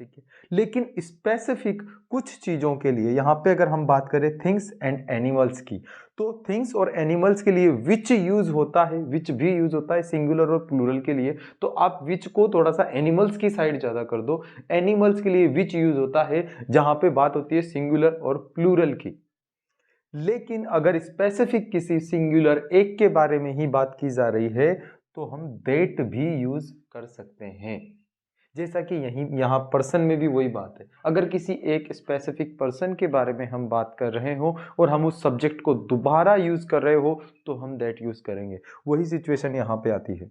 ठीक है। लेकिन स्पेसिफिक कुछ चीजों के लिए, यहां पे अगर हम बात करें थिंग्स एंड एनिमल्स की, तो थिंग्स और एनिमल्स के लिए विच यूज होता है, विच भी यूज होता है सिंगुलर और प्लूरल के लिए। तो आप विच को थोड़ा सा एनिमल्स की साइड ज्यादा कर दो। एनिमल्स के लिए विच यूज होता है जहां पे बात होती है सिंगुलर और प्लूरल की। लेकिन अगर स्पेसिफिक किसी सिंगुलर एक के बारे में ही बात की जा रही है तो हम दैट भी यूज कर सकते हैं। जैसा कि यहाँ पर्सन में भी वही बात है। अगर किसी एक स्पेसिफिक पर्सन के बारे में हम बात कर रहे हो और हम उस सब्जेक्ट को दोबारा यूज कर रहे हो तो हम दैट यूज करेंगे। वही सिचुएशन यहाँ पे आती है।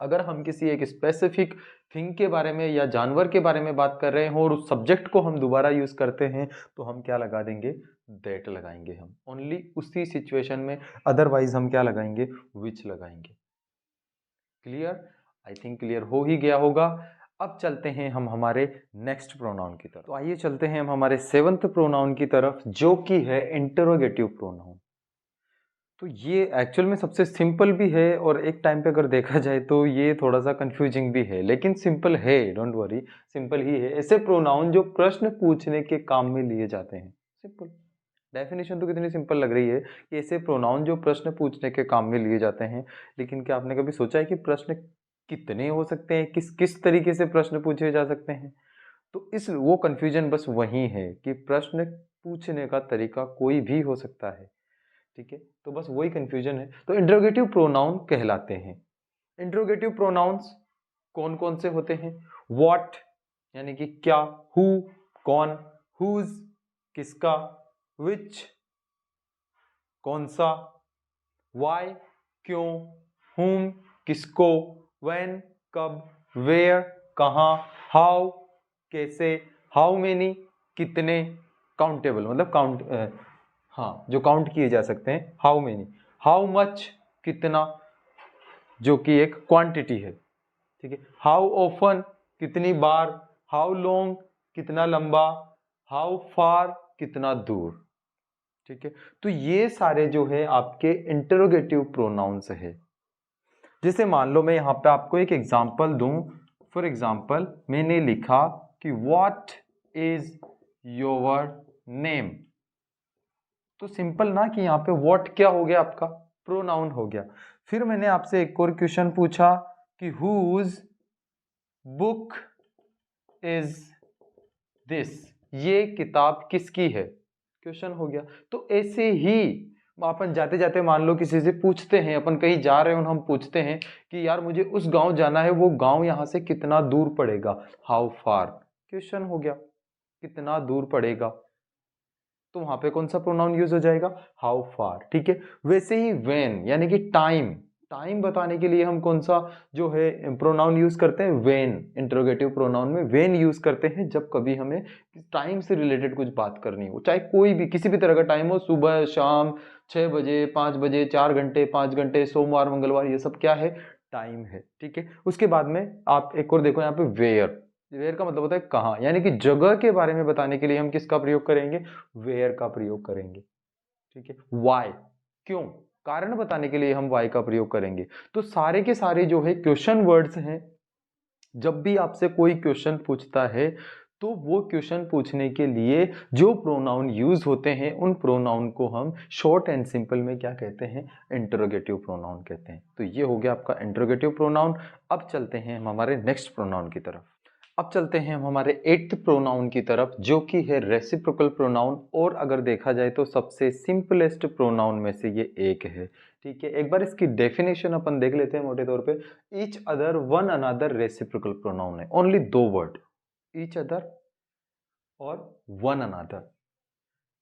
अगर हम किसी एक स्पेसिफिक थिंग के बारे में या जानवर के बारे में बात कर रहे हो और उस सब्जेक्ट को हम दोबारा यूज करते हैं तो हम क्या लगा देंगे, दैट लगाएंगे हम ओनली उसी सिचुएशन में। अदरवाइज हम क्या लगाएंगे, विच लगाएंगे। क्लियर? आई थिंक क्लियर हो ही गया होगा। अब चलते हैं हम हमारे नेक्स्ट प्रोनाउन की तरफ। तो आइए चलते हैं हम हमारे 7th प्रोनाउन की तरफ, जो कि है इंटरोगेटिव प्रोनाउन। तो ये एक्चुअल में सबसे सिंपल भी है और एक टाइम पे अगर देखा जाए तो ये थोड़ा सा कंफ्यूजिंग भी है, लेकिन सिंपल है, डोंट वरी, सिंपल ही है। ऐसे प्रोनाउन जो प्रश्न पूछने के काम में लिए जाते हैं। सिंपल डेफिनेशन तो कितनी सिंपल लग रही है कि ऐसे प्रोनाउन जो प्रश्न पूछने के काम में लिए जाते हैं। लेकिन क्या आपने कभी सोचा है कि प्रश्न कितने हो सकते हैं, किस किस तरीके से प्रश्न पूछे जा सकते हैं? तो इस वो कंफ्यूजन बस वही है कि प्रश्न पूछने का तरीका कोई भी हो सकता है। ठीक है, तो बस वही कंफ्यूजन है। तो इंट्रोगेटिव प्रोनाउन कहलाते हैं। इंट्रोगेटिव प्रोनाउंस कौन कौन से होते हैं? व्हाट यानी कि क्या, हु कौन, हुज किसका, विच कौन सा, वाई क्यों, हुम किसको, व्हेन कब, वेयर कहाँ, हाउ कैसे, हाउ मेनी कितने, काउंटेबल मतलब काउंट, हाँ जो काउंट किए जा सकते हैं, हाउ मेनी, हाउ मच कितना, जो कि एक क्वांटिटी है। ठीक है, हाउ ऑफन कितनी बार, हाउ लॉन्ग कितना लंबा, हाउ फार कितना दूर। ठीक है, तो ये सारे जो है आपके इंटरोगेटिव प्रोनाउंस है। जैसे मान लो मैं यहां पे आपको एक एग्जांपल दूं। फॉर एग्जांपल मैंने लिखा कि व्हाट इज योर नेम। तो सिंपल ना कि यहाँ पे व्हाट क्या हो गया, आपका प्रोनाउन हो गया। फिर मैंने आपसे एक और क्वेश्चन पूछा कि हुज बुक इज दिस, ये किताब किसकी है, क्वेश्चन हो गया। तो ऐसे ही अपन जाते जाते मान लो किसी से पूछते हैं, अपन कहीं जा रहे हो, हम पूछते हैं कि यार मुझे उस गांव जाना है, वो गांव यहां से कितना दूर पड़ेगा, हाउ फार, क्वेश्चन हो गया, कितना दूर पड़ेगा। तो वहां पे कौन सा प्रोनाउन यूज हो जाएगा, हाउ फार। ठीक है, वैसे ही व्हेन यानी कि टाइम, टाइम बताने के लिए हम कौन सा जो है प्रोनाउन यूज करते हैं, व्हेन। इंटरोगेटिव प्रोनाउन में व्हेन यूज करते हैं जब कभी हमें टाइम से रिलेटेड कुछ बात करनी हो, चाहे कोई भी किसी भी तरह का टाइम हो, सुबह शाम 6 बजे 5 बजे 4 घंटे 5 घंटे, सोमवार मंगलवार, ये सब क्या है, टाइम है। ठीक है, उसके बाद में आप एक और देखो यहाँ पे वेयर, वेयर का मतलब होता है कहाँ, यानी कि जगह के बारे में बताने के लिए हम किसका प्रयोग करेंगे, वेयर का प्रयोग करेंगे। ठीक है, वाई क्यों, कारण बताने के लिए हम वाई का प्रयोग करेंगे। तो सारे के सारे जो है क्वेश्चन वर्ड्स हैं। जब भी आपसे कोई क्वेश्चन पूछता है तो वो क्वेश्चन पूछने के लिए जो प्रोनाउन यूज होते हैं, उन प्रोनाउन को हम शॉर्ट एंड सिंपल में क्या कहते हैं, इंटरोगेटिव प्रोनाउन कहते हैं। तो ये हो गया आपका इंटरोगेटिव प्रोनाउन। अब चलते हैं हम हमारे नेक्स्ट प्रोनाउन की तरफ। अब चलते हैं हम हमारे 8th प्रोनाउन की तरफ, जो कि है रेसिप्रोकल प्रोनाउन, और अगर देखा जाए तो सबसे सिंपलेस्ट प्रोनाउन में से ये एक है। ठीक है, एक बार इसकी डेफिनेशन अपन देख लेते हैं मोटे तौर पे। Each other one another reciprocal pronoun है, ओनली 2 वर्ड, ईच अदर और वन अनदर,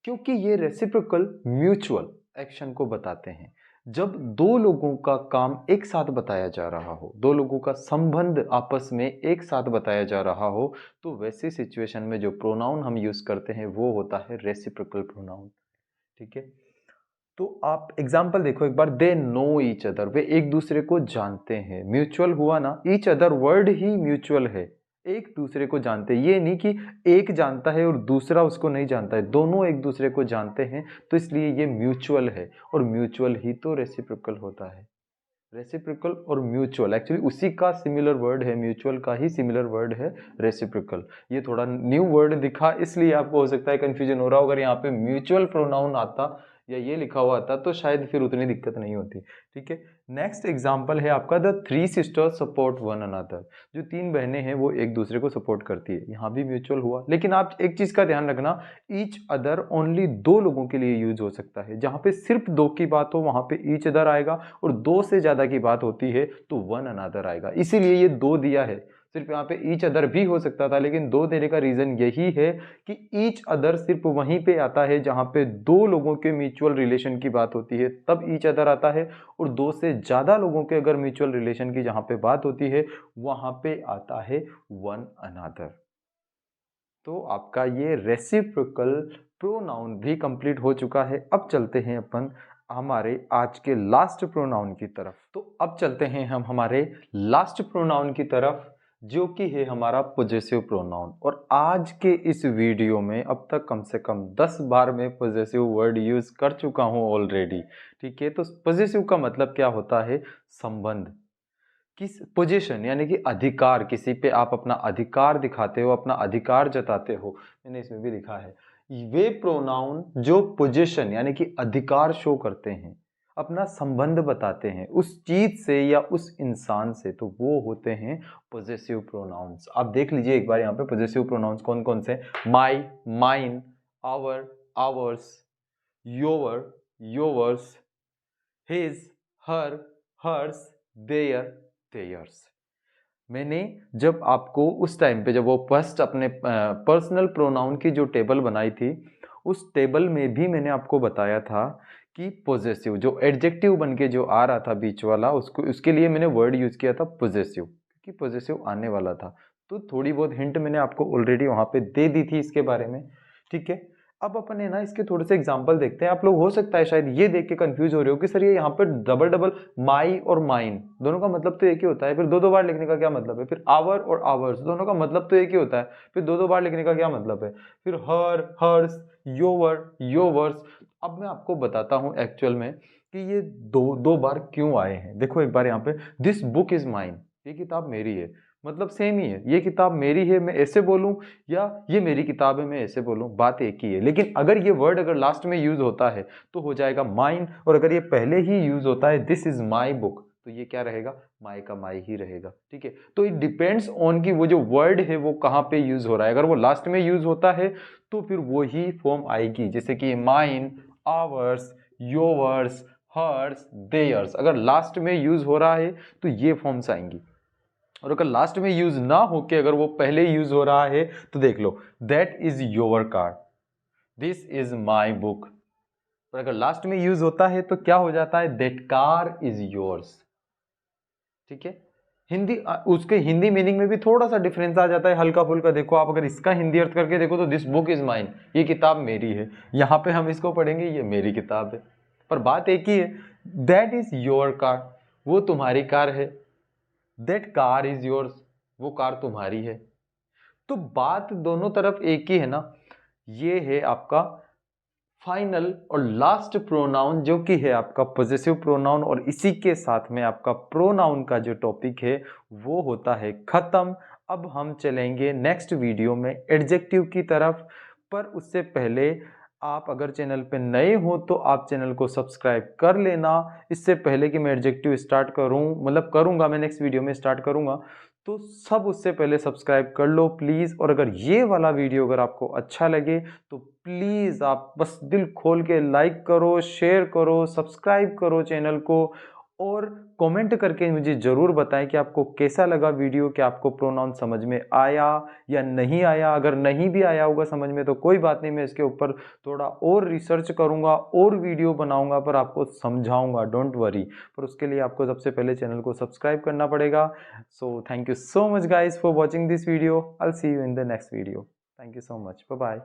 क्योंकि ये रेसिप्रोकल म्यूचुअल एक्शन को बताते हैं। जब दो लोगों का काम एक साथ बताया जा रहा हो, दो लोगों का संबंध आपस में एक साथ बताया जा रहा हो, तो वैसी सिचुएशन में जो प्रोनाउन हम यूज करते हैं वो होता है रेसिप्रोकल प्रोनाउन। ठीक है, तो आप एग्जाम्पल देखो एक बार, दे नो ईच अदर, वे एक दूसरे को जानते हैं। म्यूचुअल हुआ ना, ईच अदर वर्ड ही म्यूचुअल है, एक दूसरे को जानते हैं। ये नहीं कि एक जानता है और दूसरा उसको नहीं जानता है, दोनों एक दूसरे को जानते हैं, तो इसलिए ये म्यूचुअल है, और म्यूचुअल ही तो रेसिप्रोकल होता है। रेसिप्रोकल और म्यूचुअल एक्चुअली उसी का सिमिलर वर्ड है, म्यूचुअल का ही सिमिलर वर्ड है रेसिप्रोकल। ये थोड़ा न्यू वर्ड दिखा इसलिए आपको हो सकता है कंफ्यूजन हो रहा हो। अगर यहाँ पे म्यूचुअल प्रोनाउन आता या ये लिखा हुआ आता तो शायद फिर उतनी दिक्कत नहीं होती। ठीक है, नेक्स्ट एग्जाम्पल है आपका, the 3 sisters support one another, जो 3 बहनें हैं वो एक दूसरे को सपोर्ट करती है। यहाँ भी म्यूचुअल हुआ, लेकिन आप एक चीज का ध्यान रखना, ईच अदर ओनली 2 लोगों के लिए यूज हो सकता है। जहां पे सिर्फ 2 की बात हो वहां पे ईच अदर आएगा, और 2 से ज्यादा की बात होती है तो वन अनदर आएगा। इसीलिए ये 2 दिया है। सिर्फ यहाँ पे ईच अदर भी हो सकता था, लेकिन 2 देने का रीजन यही है कि ईच अदर सिर्फ वहीं पे आता है जहां पे 2 लोगों के म्यूचुअल रिलेशन की बात होती है, तब ईच अदर आता है। और 2 से ज्यादा लोगों के अगर म्यूचुअल रिलेशन की जहां पे बात होती है वहां पे आता है वन अनदर। तो आपका ये रेसिप्रोकल प्रोनाउन भी कंप्लीट हो चुका है। अब चलते हैं अपन हमारे आज के लास्ट प्रोनाउन की तरफ। तो अब चलते हैं हम हमारे लास्ट प्रोनाउन की तरफ, जो कि है हमारा पॉजेसिव प्रोनाउन। और आज के इस वीडियो में अब तक कम से कम 10 बार मैं पॉजेसिव वर्ड यूज कर चुका हूं ऑलरेडी। ठीक है, तो पॉजेसिव का मतलब क्या होता है? संबंध, किस पोजीशन यानी कि अधिकार, किसी पे आप अपना अधिकार दिखाते हो, अपना अधिकार जताते हो। मैंने इसमें भी लिखा है वे प्रोनाउन जो पोजीशन यानी कि अधिकार शो करते हैं, अपना संबंध बताते हैं उस चीज से या उस इंसान से, तो वो होते हैं पोजेसिव प्रोनाउंस। आप देख लीजिए एक बार यहाँ पे पोजेसिव प्रोनाउंस कौन कौन से: my, mine, our, ours, your, yours, his, her, hers, their, theirs. मैंने जब आपको उस टाइम पे, जब वो फर्स्ट अपने पर्सनल प्रोनाउन की जो टेबल बनाई थी, उस टेबल में भी मैंने आपको बताया था कि पॉजेसिव जो एडजेक्टिव बन के जो आ रहा था बीच वाला, उसको उसके लिए मैंने वर्ड यूज किया था पॉजेसिव, क्योंकि पॉजेसिव आने वाला था। तो थोड़ी बहुत हिंट मैंने आपको ऑलरेडी वहां पे दे दी थी इसके बारे में। ठीक है, अब अपन है ना इसके थोड़े से एग्जांपल देखते हैं। आप लोग हो सकता है शायद ये देख के कंफ्यूज हो रहे हो कि सर ये यहाँ पे डबल डबल माई और माइन दोनों का मतलब तो एक ही होता है, फिर दो दो बार लिखने का क्या मतलब है? फिर आवर और आवर्स दोनों का मतलब तो एक ही होता है, फिर दो दो बार लिखने का क्या मतलब है? फिर हर, हर्स, योवर, योवर्स। अब मैं आपको बताता हूँ एक्चुअल में कि ये दो दो बार क्यों आए हैं। देखो एक बार यहाँ पे, दिस बुक इज माइन, ये किताब मेरी है, मतलब सेम ही है। ये किताब मेरी है मैं ऐसे बोलूं, या ये मेरी किताब है मैं ऐसे बोलूं, बात एक ही है। लेकिन अगर ये वर्ड अगर लास्ट में यूज होता है तो हो जाएगा माइन, और अगर ये पहले ही यूज होता है दिस इज माई बुक, तो ये क्या रहेगा? माई का माई ही रहेगा। ठीक है, तो इट डिपेंड्स ऑन कि वो जो वर्ड है वो कहाँ पे यूज हो रहा है। अगर वो लास्ट में यूज होता है तो फिर वो ही फॉर्म आएगी, जैसे कि mine, ours, yours, hers, theirs. अगर लास्ट में यूज हो रहा है तो ये फॉर्म्स आएंगी, और अगर लास्ट में यूज ना होके अगर वो पहले यूज हो रहा है तो देख लो, that is your car, this is my book. और अगर लास्ट में यूज होता है तो क्या हो जाता है? That car is yours. ठीक है, हिंदी उसके हिंदी मीनिंग में भी थोड़ा सा डिफरेंस आ जाता है, हल्का फुल्का। देखो आप अगर इसका हिंदी अर्थ करके देखो तो दिस बुक इज माइन, ये किताब मेरी है। यहां पे हम इसको पढ़ेंगे ये मेरी किताब है, पर बात एक ही है। दैट इज योर कार, वो तुम्हारी कार है। दैट कार इज योर्स, वो कार तुम्हारी है। तो बात दोनों तरफ एक ही है ना। ये है आपका फाइनल और लास्ट प्रोनाउन, जो कि है आपका पॉजेसिव प्रोनाउन, और इसी के साथ में आपका प्रोनाउन का जो टॉपिक है वो होता है खत्म। अब हम चलेंगे नेक्स्ट वीडियो में एडजेक्टिव की तरफ। पर उससे पहले आप अगर चैनल पे नए हो तो आप चैनल को सब्सक्राइब कर लेना। इससे पहले कि मैं एडजेक्टिव स्टार्ट करूं, मतलब करूंगा, मैं नेक्स्ट वीडियो में स्टार्ट करूंगा, तो सब उससे पहले सब्सक्राइब कर लो प्लीज़। और अगर ये वाला वीडियो अगर आपको अच्छा लगे तो प्लीज़ आप बस दिल खोल के लाइक करो, शेयर करो, सब्सक्राइब करो चैनल को, और कमेंट करके मुझे ज़रूर बताएं कि आपको कैसा लगा वीडियो, कि आपको प्रोनाउन समझ में आया या नहीं आया। अगर नहीं भी आया होगा समझ में तो कोई बात नहीं, मैं इसके ऊपर थोड़ा और रिसर्च करूंगा और वीडियो बनाऊंगा, पर आपको समझाऊंगा, डोंट वरी। पर उसके लिए आपको सबसे पहले चैनल को सब्सक्राइब करना पड़ेगा। So thank you so much guys for watching this video. I'll see you in the next video. Thank you so much. Bye bye.